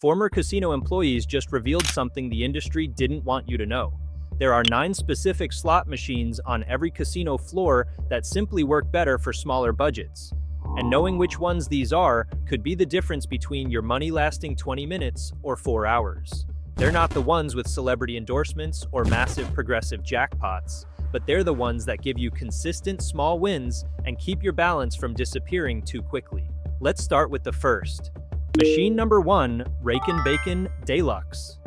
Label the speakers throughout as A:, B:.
A: former casino employees just revealed something the industry didn't want you to know. There are 9 specific slot machines on every casino floor that simply work better for smaller budgets. And knowing which ones these are could be the difference between your money lasting 20 minutes or 4 hours. They're not the ones with celebrity endorsements or massive progressive jackpots, but they're the ones that give you consistent small wins and keep your balance from disappearing too quickly. Let's start with the first. Machine number 1, Raiken Deluxe.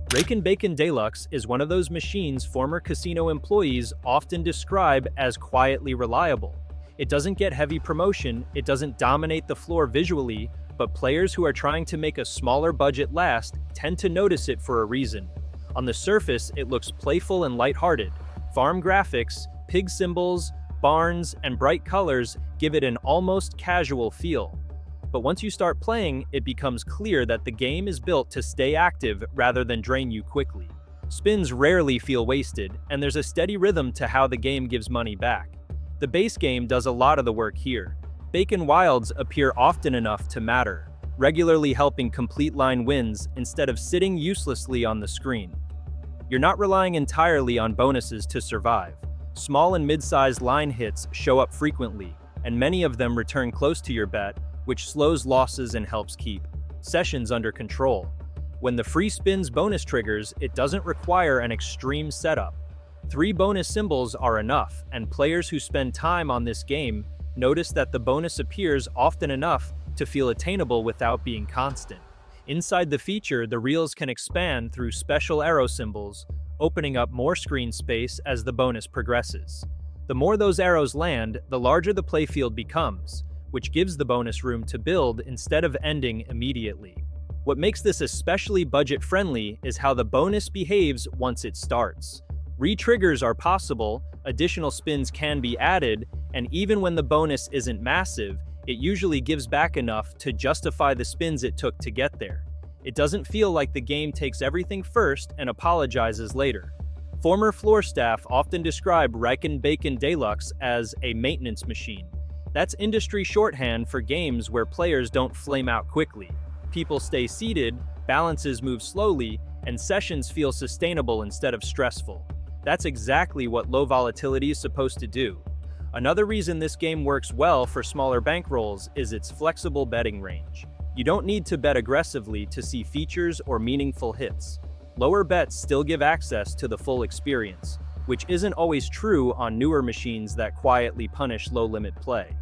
A: Raiken Deluxe is one of those machines former casino employees often describe as quietly reliable. It doesn't get heavy promotion, it doesn't dominate the floor visually, but players who are trying to make a smaller budget last tend to notice it for a reason. On the surface, it looks playful and lighthearted. Farm graphics, pig symbols, barns, and bright colors give it an almost casual feel. But once you start playing, it becomes clear that the game is built to stay active rather than drain you quickly. Spins rarely feel wasted, and there's a steady rhythm to how the game gives money back. The base game does a lot of the work here. Bacon Wilds appear often enough to matter, regularly helping complete line wins instead of sitting uselessly on the screen. You're not relying entirely on bonuses to survive. Small and mid-sized line hits show up frequently, and many of them return close to your bet, which slows losses and helps keep sessions under control. When the free spins bonus triggers, it doesn't require an extreme setup. 3 bonus symbols are enough, and players who spend time on this game notice that the bonus appears often enough to feel attainable without being constant. Inside the feature, the reels can expand through special arrow symbols, opening up more screen space as the bonus progresses. The more those arrows land, the larger the playfield becomes, which gives the bonus room to build instead of ending immediately. What makes this especially budget-friendly is how the bonus behaves once it starts. Re-triggers are possible, additional spins can be added, and even when the bonus isn't massive, it usually gives back enough to justify the spins it took to get there. It doesn't feel like the game takes everything first and apologizes later. Former floor staff often describe Raiken Deluxe as a maintenance machine. That's industry shorthand for games where players don't flame out quickly. People stay seated, balances move slowly, and sessions feel sustainable instead of stressful. That's exactly what low volatility is supposed to do. Another reason this game works well for smaller bankrolls is its flexible betting range. You don't need to bet aggressively to see features or meaningful hits. Lower bets still give access to the full experience, which isn't always true on newer machines that quietly punish low-limit play.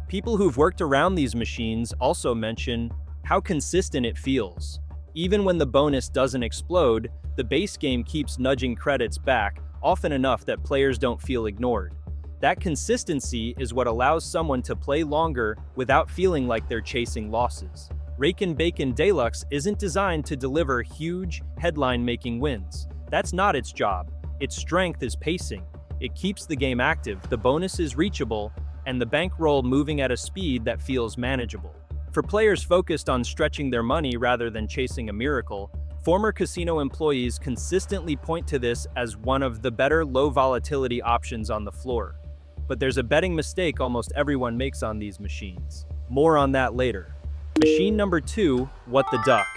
A: People who've worked around these machines also mention how consistent it feels. Even when the bonus doesn't explode, the base game keeps nudging credits back, often enough that players don't feel ignored. That consistency is what allows someone to play longer without feeling like they're chasing losses. Raiken Deluxe isn't designed to deliver huge, headline-making wins. That's not its job. Its strength is pacing. It keeps the game active, the bonus is reachable, and the bankroll moving at a speed that feels manageable. For players focused on stretching their money rather than chasing a miracle, former casino employees consistently point to this as one of the better low-volatility options on the floor. But there's a betting mistake almost everyone makes on these machines. More on that later. Machine number 2, What the Duck.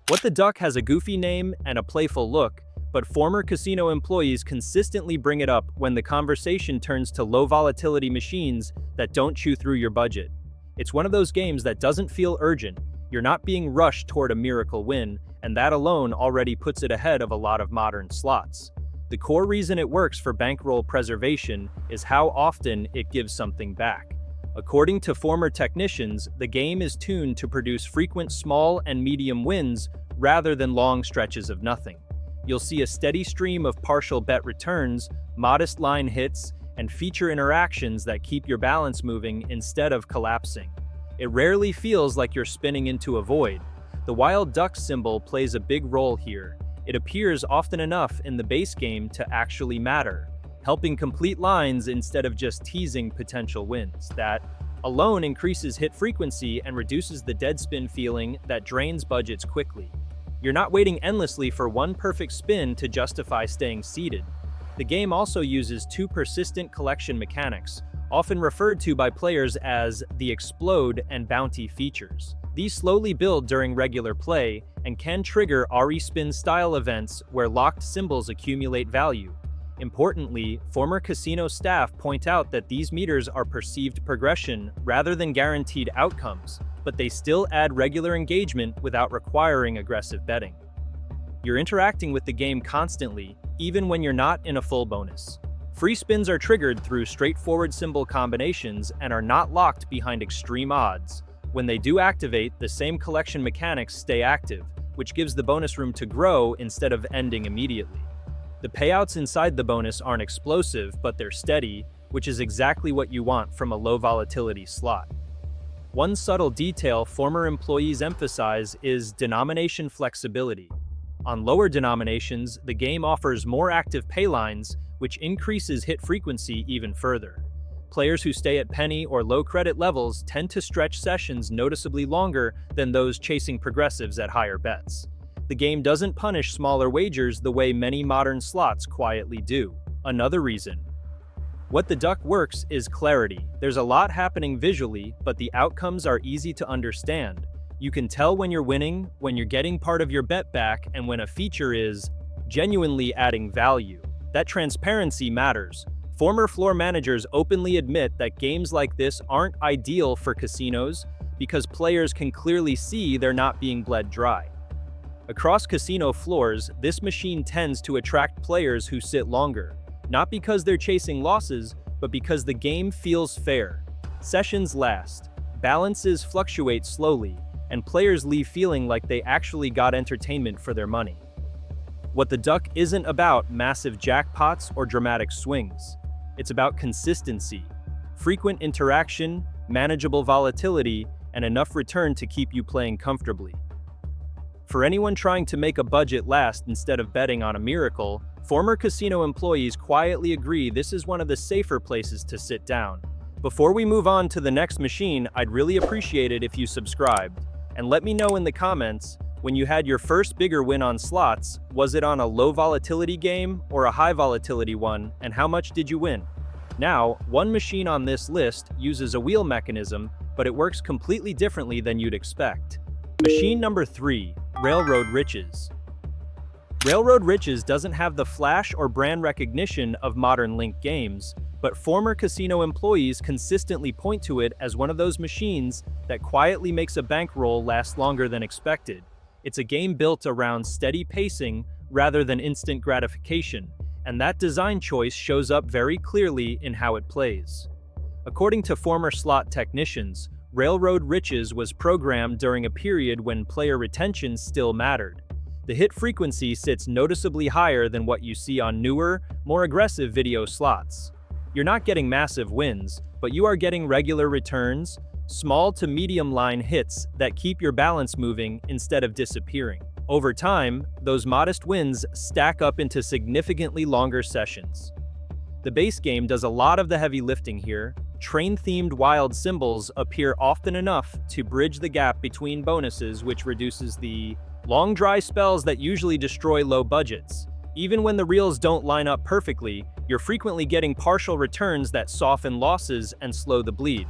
A: What the Duck has a goofy name and a playful look, but former casino employees consistently bring it up when the conversation turns to low-volatility machines that don't chew through your budget. It's one of those games that doesn't feel urgent. You're not being rushed toward a miracle win, and that alone already puts it ahead of a lot of modern slots. The core reason it works for bankroll preservation is how often it gives something back. According to former technicians, the game is tuned to produce frequent small and medium wins rather than long stretches of nothing. You'll see a steady stream of partial bet returns, modest line hits, and feature interactions that keep your balance moving instead of collapsing. It rarely feels like you're spinning into a void. The wild duck symbol plays a big role here. It appears often enough in the base game to actually matter, helping complete lines instead of just teasing potential wins. That alone increases hit frequency and reduces the dead spin feeling that drains budgets quickly. You're not waiting endlessly for one perfect spin to justify staying seated. The game also uses 2 persistent collection mechanics, often referred to by players as the explode and bounty features. These slowly build during regular play and can trigger RE-spin-style events where locked symbols accumulate value. Importantly, former casino staff point out that these meters are perceived progression rather than guaranteed outcomes, but they still add regular engagement without requiring aggressive betting. You're interacting with the game constantly, even when you're not in a full bonus. Free spins are triggered through straightforward symbol combinations and are not locked behind extreme odds. When they do activate, the same collection mechanics stay active, which gives the bonus room to grow instead of ending immediately. The payouts inside the bonus aren't explosive, but they're steady, which is exactly what you want from a low volatility slot. One subtle detail former employees emphasize is denomination flexibility. On lower denominations, the game offers more active paylines, which increases hit frequency even further. Players who stay at penny or low credit levels tend to stretch sessions noticeably longer than those chasing progressives at higher bets. The game doesn't punish smaller wagers the way many modern slots quietly do. Another reason. What the duck works is clarity. There's a lot happening visually, but the outcomes are easy to understand. You can tell when you're winning, when you're getting part of your bet back, and when a feature is genuinely adding value. That transparency matters. Former floor managers openly admit that games like this aren't ideal for casinos because players can clearly see they're not being bled dry. Across casino floors, this machine tends to attract players who sit longer, not because they're chasing losses, but because the game feels fair. Sessions last, balances fluctuate slowly, and players leave feeling like they actually got entertainment for their money. What the duck isn't about massive jackpots or dramatic swings. It's about consistency, frequent interaction, manageable volatility, and enough return to keep you playing comfortably. For anyone trying to make a budget last instead of betting on a miracle, former casino employees quietly agree this is one of the safer places to sit down. Before we move on to the next machine, I'd really appreciate it if you subscribed. And let me know in the comments, when you had your first bigger win on slots, was it on a low volatility game or a high volatility one, and how much did you win? Now, one machine on this list uses a wheel mechanism, but it works completely differently than you'd expect. Machine number 3, Railroad Riches. Railroad Riches doesn't have the flash or brand recognition of modern linked games, but former casino employees consistently point to it as one of those machines that quietly makes a bankroll last longer than expected. It's a game built around steady pacing rather than instant gratification, and that design choice shows up very clearly in how it plays. According to former slot technicians, Railroad Riches was programmed during a period when player retention still mattered. The hit frequency sits noticeably higher than what you see on newer, more aggressive video slots. You're not getting massive wins, but you are getting regular returns, small to medium line hits that keep your balance moving instead of disappearing. Over time, those modest wins stack up into significantly longer sessions. The base game does a lot of the heavy lifting here. Train-themed wild symbols appear often enough to bridge the gap between bonuses, which reduces the long dry spells that usually destroy low budgets. Even when the reels don't line up perfectly, you're frequently getting partial returns that soften losses and slow the bleed.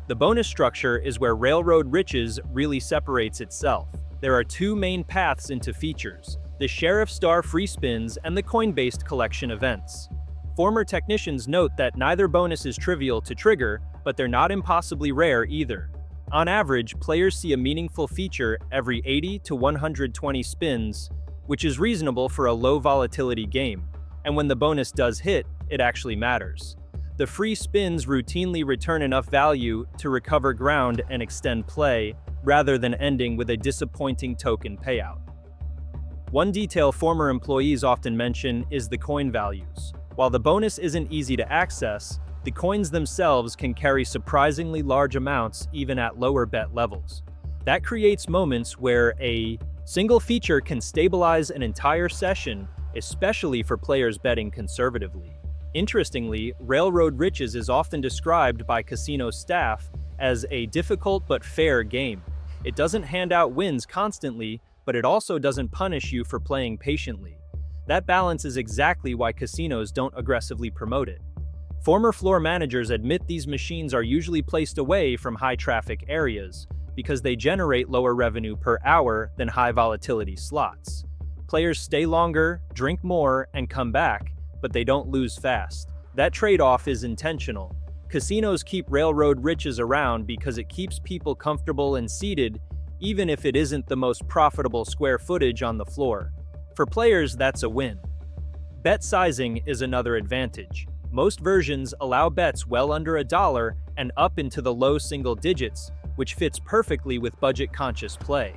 A: The bonus structure is where Railroad Riches really separates itself. There are two main paths into features: the Sheriff Star free spins and the coin-based collection events. Former technicians note that neither bonus is trivial to trigger, but they're not impossibly rare either. On average, players see a meaningful feature every 80 to 120 spins, which is reasonable for a low volatility game. And when the bonus does hit, it actually matters. The free spins routinely return enough value to recover ground and extend play, rather than ending with a disappointing token payout. One detail former employees often mention is the coin values. While the bonus isn't easy to access, the coins themselves can carry surprisingly large amounts even at lower bet levels. That creates moments where a single feature can stabilize an entire session, especially for players betting conservatively. Interestingly, Railroad Riches is often described by casino staff as a difficult but fair game. It doesn't hand out wins constantly, but it also doesn't punish you for playing patiently. That balance is exactly why casinos don't aggressively promote it. Former floor managers admit these machines are usually placed away from high-traffic areas, because they generate lower revenue per hour than high volatility slots. Players stay longer, drink more, and come back, but they don't lose fast. That trade-off is intentional. Casinos keep railroad riches around because it keeps people comfortable and seated, even if it isn't the most profitable square footage on the floor. For players, that's a win. Bet sizing is another advantage. Most versions allow bets well under $1 and up into the low single digits, which fits perfectly with budget-conscious play.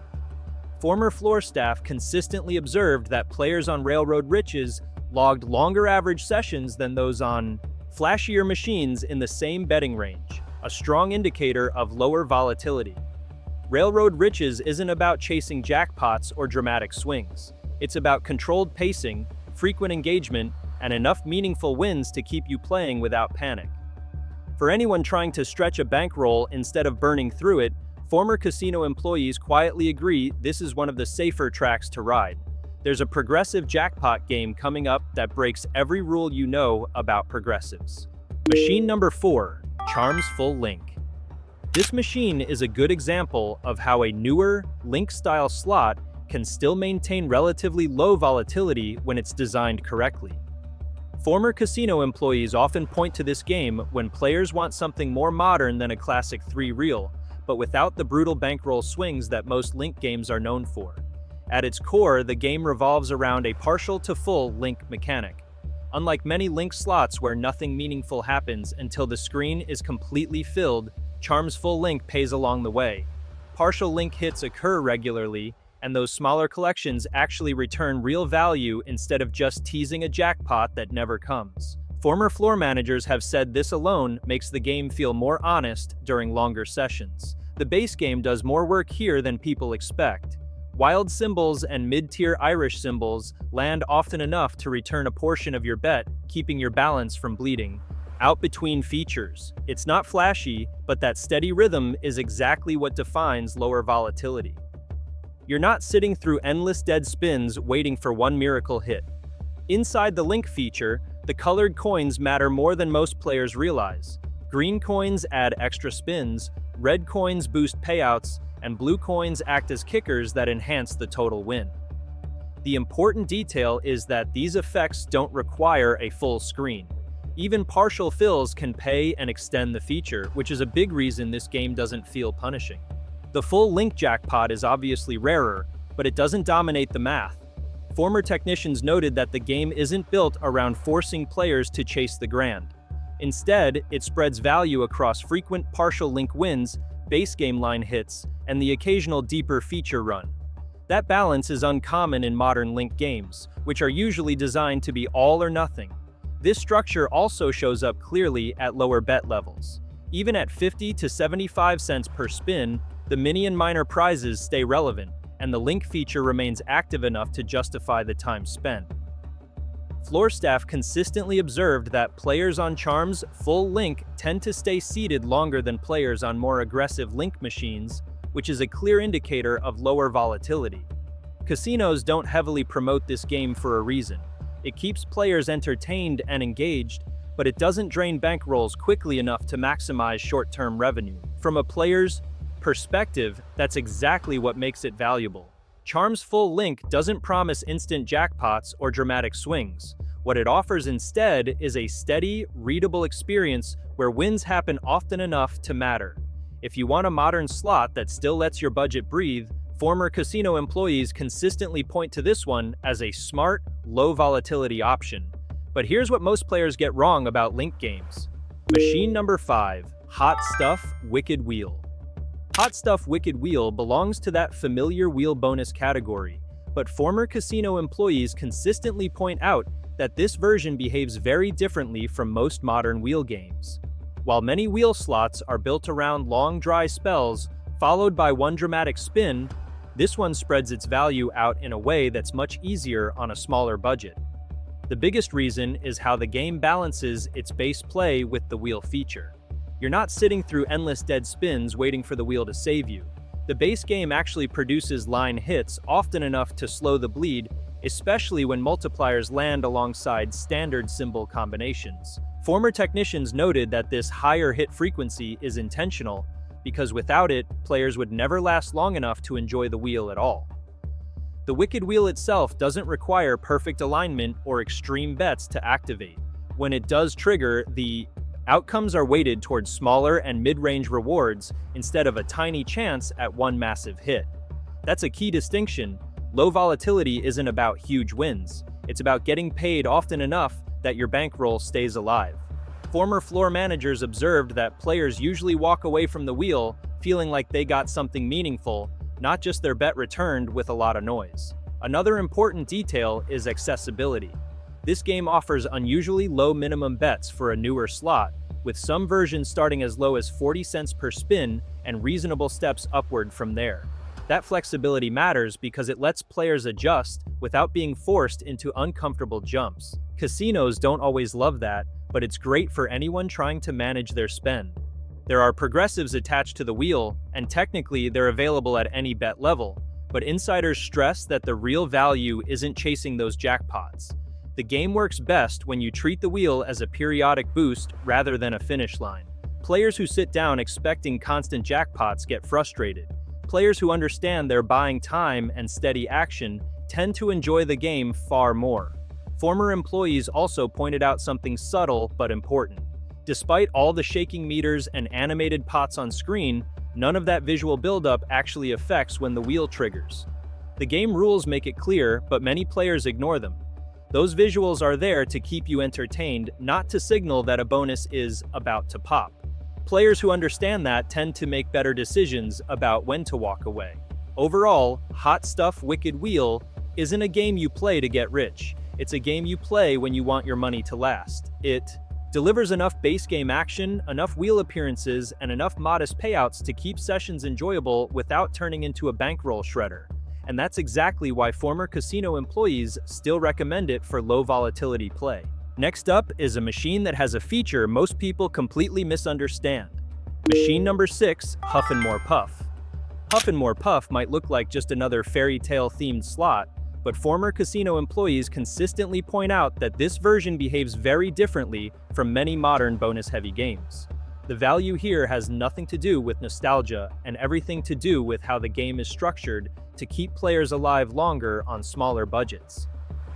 A: Former floor staff consistently observed that players on Railroad Riches logged longer average sessions than those on flashier machines in the same betting range, a strong indicator of lower volatility. Railroad Riches isn't about chasing jackpots or dramatic swings. It's about controlled pacing, frequent engagement, and enough meaningful wins to keep you playing without panic. For anyone trying to stretch a bankroll instead of burning through it, former casino employees quietly agree this is one of the safer tracks to ride. There's a progressive jackpot game coming up that breaks every rule you know about progressives. Machine number 4, Charms Full Link. This machine is a good example of how a newer, link-style slot can still maintain relatively low volatility when it's designed correctly. Former casino employees often point to this game when players want something more modern than a classic 3-reel, but without the brutal bankroll swings that most link games are known for. At its core, the game revolves around a partial to full link mechanic. Unlike many link slots where nothing meaningful happens until the screen is completely filled, Charms Full Link pays along the way. Partial link hits occur regularly, and those smaller collections actually return real value instead of just teasing a jackpot that never comes. Former floor managers have said this alone makes the game feel more honest during longer sessions. The base game does more work here than people expect. Wild symbols and mid-tier Irish symbols land often enough to return a portion of your bet, keeping your balance from bleeding out between features. It's not flashy, but that steady rhythm is exactly what defines lower volatility. You're not sitting through endless dead spins waiting for one miracle hit. Inside the link feature, the colored coins matter more than most players realize. Green coins add extra spins, red coins boost payouts, and blue coins act as kickers that enhance the total win. The important detail is that these effects don't require a full screen. Even partial fills can pay and extend the feature, which is a big reason this game doesn't feel punishing. The full link jackpot is obviously rarer, but it doesn't dominate the math. Former technicians noted that the game isn't built around forcing players to chase the grand. Instead, it spreads value across frequent partial link wins, base game line hits, and the occasional deeper feature run. That balance is uncommon in modern link games, which are usually designed to be all or nothing. This structure also shows up clearly at lower bet levels. Even at 50 to 75 cents per spin, the mini and minor prizes stay relevant, and the link feature remains active enough to justify the time spent. Floor staff consistently observed that players on Charms Full Link tend to stay seated longer than players on more aggressive link machines, which is a clear indicator of lower volatility. Casinos don't heavily promote this game for a reason. It keeps players entertained and engaged, but it doesn't drain bankrolls quickly enough to maximize short-term revenue. From a player's perspective, that's exactly what makes it valuable. Charms Full Link doesn't promise instant jackpots or dramatic swings. What it offers instead is a steady, readable experience where wins happen often enough to matter. If you want a modern slot that still lets your budget breathe, former casino employees consistently point to this one as a smart, low-volatility option. But here's what most players get wrong about link games. Machine number 5, Hot Stuff Wicked Wheel. Hot Stuff Wicked Wheel belongs to that familiar wheel bonus category, but former casino employees consistently point out that this version behaves very differently from most modern wheel games. While many wheel slots are built around long dry spells, followed by one dramatic spin, this one spreads its value out in a way that's much easier on a smaller budget. The biggest reason is how the game balances its base play with the wheel feature. You're not sitting through endless dead spins waiting for the wheel to save you. The base game actually produces line hits often enough to slow the bleed, especially when multipliers land alongside standard symbol combinations. Former technicians noted that this higher hit frequency is intentional, because without it, players would never last long enough to enjoy the wheel at all. The Wicked Wheel itself doesn't require perfect alignment or extreme bets to activate. When it does trigger, the outcomes are weighted towards smaller and mid-range rewards instead of a tiny chance at one massive hit. That's a key distinction. Low volatility isn't about huge wins. It's about getting paid often enough that your bankroll stays alive. Former floor managers observed that players usually walk away from the wheel feeling like they got something meaningful, not just their bet returned with a lot of noise. Another important detail is accessibility. This game offers unusually low minimum bets for a newer slot, with some versions starting as low as 40 cents per spin and reasonable steps upward from there. That flexibility matters because it lets players adjust without being forced into uncomfortable jumps. Casinos don't always love that, but it's great for anyone trying to manage their spend. There are progressives attached to the wheel, and technically they're available at any bet level, but insiders stress that the real value isn't chasing those jackpots. The game works best when you treat the wheel as a periodic boost rather than a finish line. Players who sit down expecting constant jackpots get frustrated. Players who understand they're buying time and steady action tend to enjoy the game far more. Former employees also pointed out something subtle but important. Despite all the shaking meters and animated pots on screen, none of that visual buildup actually affects when the wheel triggers. The game rules make it clear, but many players ignore them. Those visuals are there to keep you entertained, not to signal that a bonus is about to pop. Players who understand that tend to make better decisions about when to walk away. Overall, Hot Stuff Wicked Wheel isn't a game you play to get rich. It's a game you play when you want your money to last. It delivers enough base game action, enough wheel appearances, and enough modest payouts to keep sessions enjoyable without turning into a bankroll shredder. And that's exactly why former casino employees still recommend it for low volatility play. Next up is a machine that has a feature most people completely misunderstand. Machine number 6, Huff and More Puff. Huff and More Puff might look like just another fairy tale themed slot, but former casino employees consistently point out that this version behaves very differently from many modern bonus-heavy games. The value here has nothing to do with nostalgia and everything to do with how the game is structured to keep players alive longer on smaller budgets.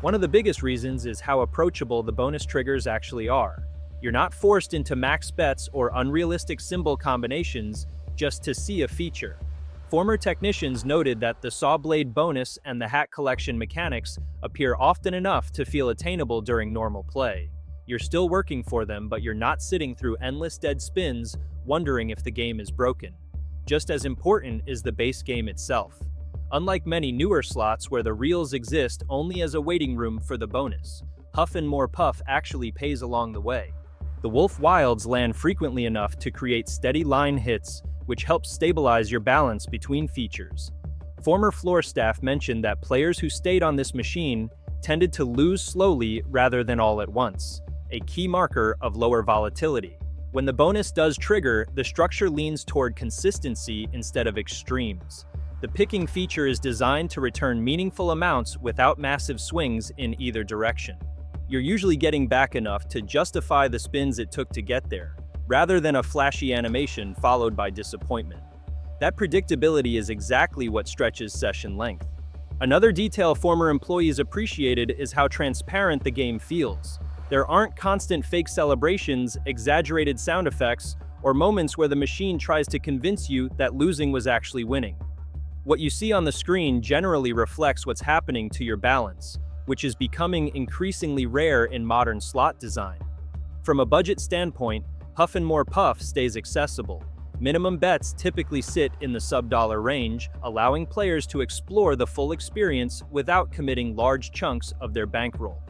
A: One of the biggest reasons is how approachable the bonus triggers actually are. You're not forced into max bets or unrealistic symbol combinations just to see a feature. Former technicians noted that the saw blade bonus and the hat collection mechanics appear often enough to feel attainable during normal play. You're still working for them, but you're not sitting through endless dead spins wondering if the game is broken. Just as important is the base game itself. Unlike many newer slots where the reels exist only as a waiting room for the bonus, Huff and More Puff actually pays along the way. The Wolf Wilds land frequently enough to create steady line hits, which helps stabilize your balance between features. Former floor staff mentioned that players who stayed on this machine tended to lose slowly rather than all at once, a key marker of lower volatility. When the bonus does trigger, the structure leans toward consistency instead of extremes. The picking feature is designed to return meaningful amounts without massive swings in either direction. You're usually getting back enough to justify the spins it took to get there, rather than a flashy animation followed by disappointment. That predictability is exactly what stretches session length. Another detail former employees appreciated is how transparent the game feels. There aren't constant fake celebrations, exaggerated sound effects, or moments where the machine tries to convince you that losing was actually winning. What you see on the screen generally reflects what's happening to your balance, which is becoming increasingly rare in modern slot design. From a budget standpoint, Huff and More Puff stays accessible. Minimum bets typically sit in the sub-dollar range, allowing players to explore the full experience without committing large chunks of their bankroll.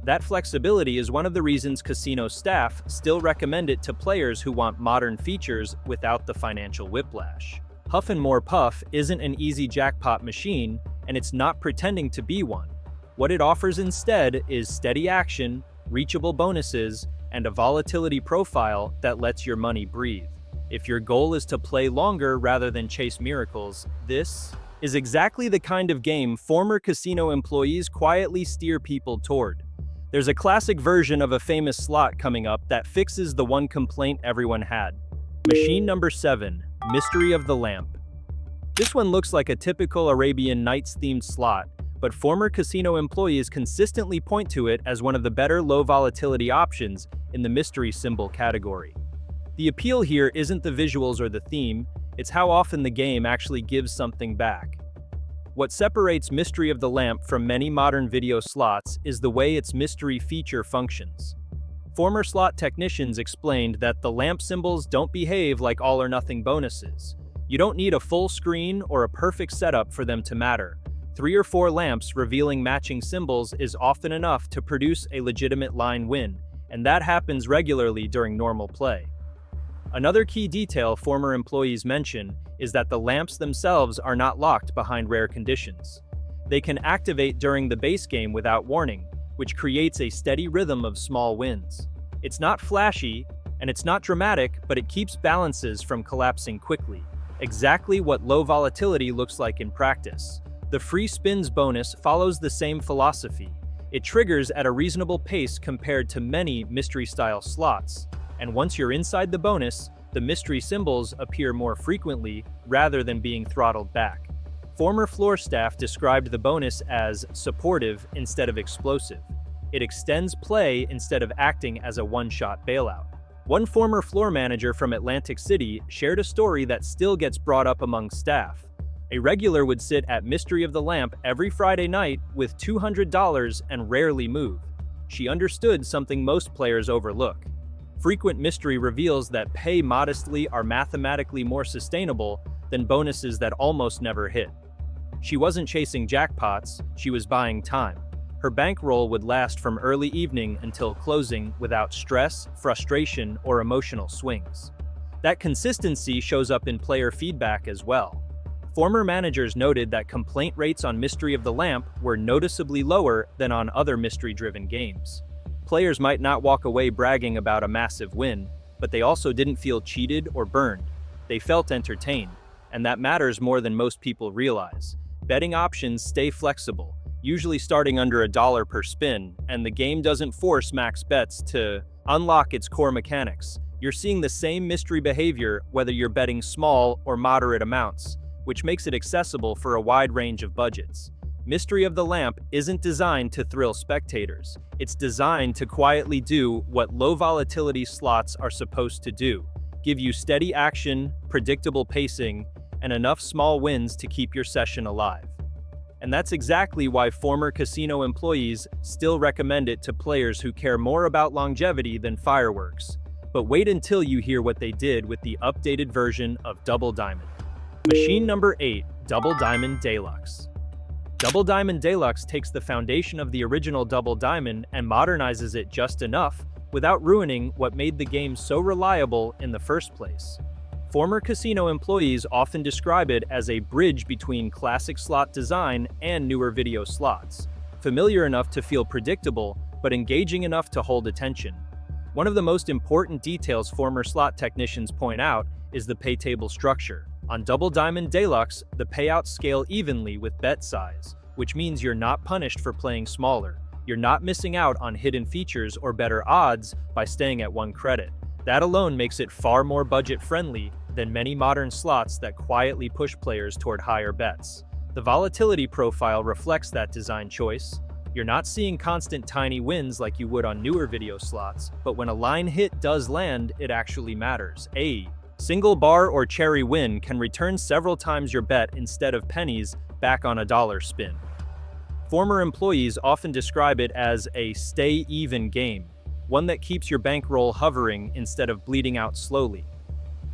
A: That flexibility is one of the reasons casino staff still recommend it to players who want modern features without the financial whiplash. Huff and More Puff isn't an easy jackpot machine, and it's not pretending to be one. What it offers instead is steady action, reachable bonuses, and a volatility profile that lets your money breathe. If your goal is to play longer rather than chase miracles, this is exactly the kind of game former casino employees quietly steer people toward. There's a classic version of a famous slot coming up that fixes the one complaint everyone had. Machine number 7, Mystery of the Lamp. This one looks like a typical Arabian Nights-themed slot, but former casino employees consistently point to it as one of the better low-volatility options in the mystery symbol category. The appeal here isn't the visuals or the theme, it's how often the game actually gives something back. What separates Mystery of the Lamp from many modern video slots is the way its mystery feature functions. Former slot technicians explained that the lamp symbols don't behave like all-or-nothing bonuses. You don't need a full screen or a perfect setup for them to matter. 3 or 4 lamps revealing matching symbols is often enough to produce a legitimate line win, and that happens regularly during normal play. Another key detail former employees mention is that the lamps themselves are not locked behind rare conditions. They can activate during the base game without warning, which creates a steady rhythm of small wins. It's not flashy, and it's not dramatic, but it keeps balances from collapsing quickly. Exactly what low volatility looks like in practice. The free spins bonus follows the same philosophy. It triggers at a reasonable pace compared to many mystery-style slots, and once you're inside the bonus, the mystery symbols appear more frequently rather than being throttled back. Former floor staff described the bonus as supportive instead of explosive. It extends play instead of acting as a one-shot bailout. One former floor manager from Atlantic City shared a story that still gets brought up among staff. A regular would sit at Mystery of the Lamp every Friday night with $200 and rarely move. She understood something most players overlook. Frequent mystery reveals that pay modestly are mathematically more sustainable than bonuses that almost never hit. She wasn't chasing jackpots, she was buying time. Her bankroll would last from early evening until closing without stress, frustration, or emotional swings. That consistency shows up in player feedback as well. Former managers noted that complaint rates on Mystery of the Lamp were noticeably lower than on other mystery-driven games. Players might not walk away bragging about a massive win, but they also didn't feel cheated or burned. They felt entertained, and that matters more than most people realize. Betting options stay flexible, usually starting under $1 per spin, and the game doesn't force max bets to unlock its core mechanics. You're seeing the same mystery behavior whether you're betting small or moderate amounts, which makes it accessible for a wide range of budgets. Mystery of the Lamp isn't designed to thrill spectators. It's designed to quietly do what low-volatility slots are supposed to do: give you steady action, predictable pacing, and enough small wins to keep your session alive. And that's exactly why former casino employees still recommend it to players who care more about longevity than fireworks. But wait until you hear what they did with the updated version of Double Diamond. Machine number 8, Double Diamond Deluxe. Double Diamond Deluxe takes the foundation of the original Double Diamond and modernizes it just enough without ruining what made the game so reliable in the first place. Former casino employees often describe it as a bridge between classic slot design and newer video slots, familiar enough to feel predictable, but engaging enough to hold attention. One of the most important details former slot technicians point out is the pay table structure. On Double Diamond Deluxe, the payouts scale evenly with bet size, which means you're not punished for playing smaller. You're not missing out on hidden features or better odds by staying at 1 credit. That alone makes it far more budget-friendly than many modern slots that quietly push players toward higher bets. The volatility profile reflects that design choice. You're not seeing constant tiny wins like you would on newer video slots, but when a line hit does land, it actually matters. A single bar or cherry win can return several times your bet instead of pennies back on a $1 spin. Former employees often describe it as a stay-even game, one that keeps your bankroll hovering instead of bleeding out slowly.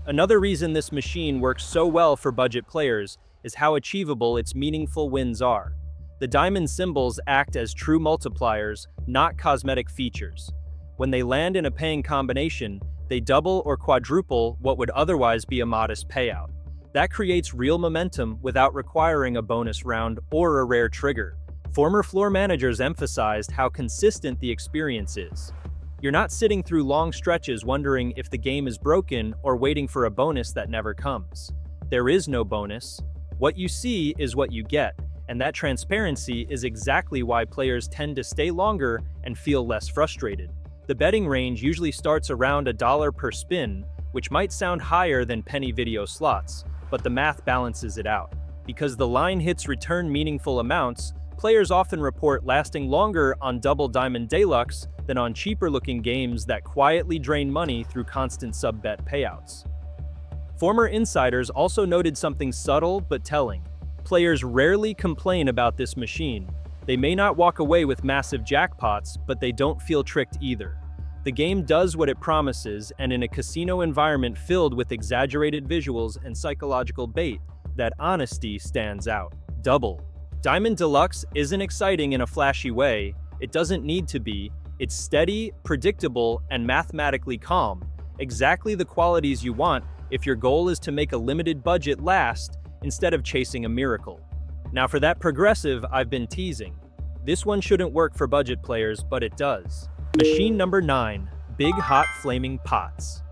A: Another reason this machine works so well for budget players is how achievable its meaningful wins are. The diamond symbols act as true multipliers, not cosmetic features. When they land in a paying combination, they double or quadruple what would otherwise be a modest payout. That creates real momentum without requiring a bonus round or a rare trigger. Former floor managers emphasized how consistent the experience is. You're not sitting through long stretches wondering if the game is broken or waiting for a bonus that never comes. There is no bonus. What you see is what you get, and that transparency is exactly why players tend to stay longer and feel less frustrated. The betting range usually starts around $1 per spin, which might sound higher than penny video slots, but the math balances it out. Because the line hits return meaningful amounts, players often report lasting longer on Double Diamond Deluxe than on cheaper-looking games that quietly drain money through constant sub-bet payouts. Former insiders also noted something subtle but telling. Players rarely complain about this machine. They may not walk away with massive jackpots, but they don't feel tricked either. The game does what it promises, and in a casino environment filled with exaggerated visuals and psychological bait, that honesty stands out. Double Diamond Deluxe isn't exciting in a flashy way. It doesn't need to be. It's steady, predictable, and mathematically calm. Exactly the qualities you want if your goal is to make a limited budget last instead of chasing a miracle. Now for that progressive I've been teasing. This one shouldn't work for budget players, but it does. Machine number 9, Big Hot Flaming Pots.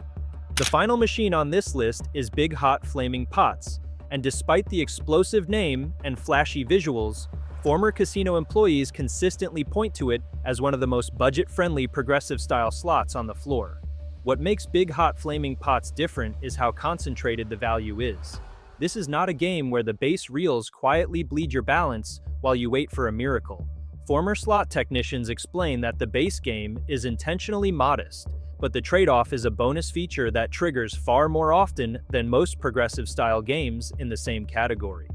A: The final machine on this list is Big Hot Flaming Pots, and despite the explosive name and flashy visuals, former casino employees consistently point to it as one of the most budget-friendly progressive-style slots on the floor. What makes Big Hot Flaming Pots different is how concentrated the value is. This is not a game where the base reels quietly bleed your balance while you wait for a miracle. Former slot technicians explain that the base game is intentionally modest, but the trade-off is a bonus feature that triggers far more often than most progressive-style games in the same category.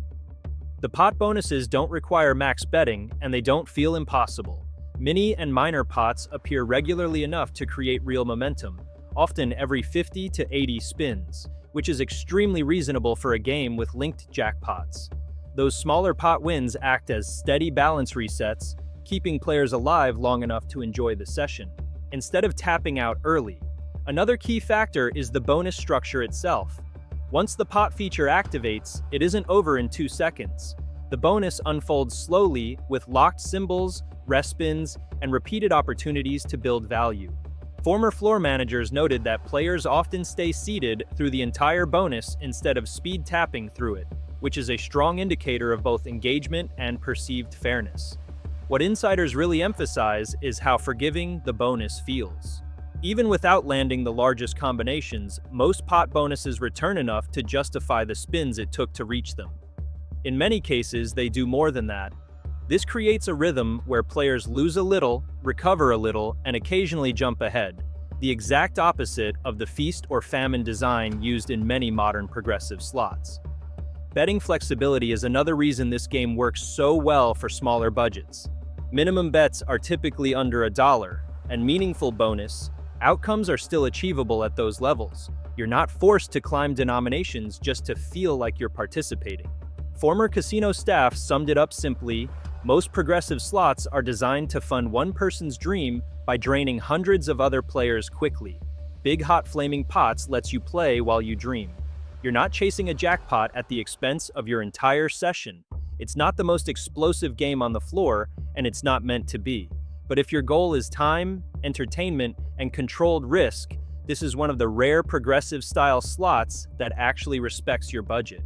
A: The pot bonuses don't require max betting, and they don't feel impossible. Mini and minor pots appear regularly enough to create real momentum, often every 50 to 80 spins, which is extremely reasonable for a game with linked jackpots. Those smaller pot wins act as steady balance resets, keeping players alive long enough to enjoy the session, instead of tapping out early. Another key factor is the bonus structure itself. Once the pot feature activates, it isn't over in 2 seconds. The bonus unfolds slowly with locked symbols, respins, and repeated opportunities to build value. Former floor managers noted that players often stay seated through the entire bonus instead of speed tapping through it, which is a strong indicator of both engagement and perceived fairness. What insiders really emphasize is how forgiving the bonus feels. Even without landing the largest combinations, most pot bonuses return enough to justify the spins it took to reach them. In many cases, they do more than that. This creates a rhythm where players lose a little, recover a little, and occasionally jump ahead, the exact opposite of the feast or famine design used in many modern progressive slots. Betting flexibility is another reason this game works so well for smaller budgets. Minimum bets are typically under $1, and meaningful bonus outcomes are still achievable at those levels. You're not forced to climb denominations just to feel like you're participating. Former casino staff summed it up simply: most progressive slots are designed to fund one person's dream by draining hundreds of other players quickly. Big Hot Flaming Pots lets you play while you dream. You're not chasing a jackpot at the expense of your entire session. It's not the most explosive game on the floor, and it's not meant to be. But if your goal is time, entertainment, and controlled risk, this is one of the rare progressive-style slots that actually respects your budget.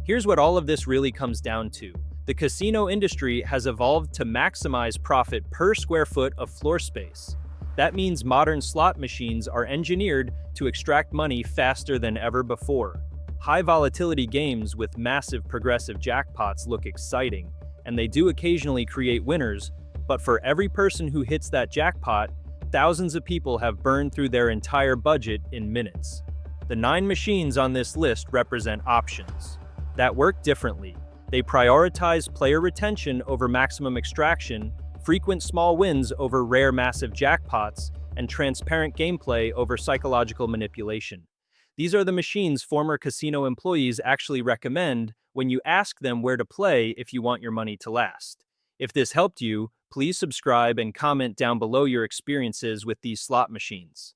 A: Here's what all of this really comes down to. The casino industry has evolved to maximize profit per square foot of floor space. That means modern slot machines are engineered to extract money faster than ever before. High-volatility games with massive progressive jackpots look exciting, and they do occasionally create winners, but for every person who hits that jackpot, thousands of people have burned through their entire budget in minutes. The 9 machines on this list represent options that work differently. They prioritize player retention over maximum extraction, frequent small wins over rare massive jackpots, and transparent gameplay over psychological manipulation. These are the machines former casino employees actually recommend when you ask them where to play if you want your money to last. If this helped you, please subscribe and comment down below your experiences with these slot machines.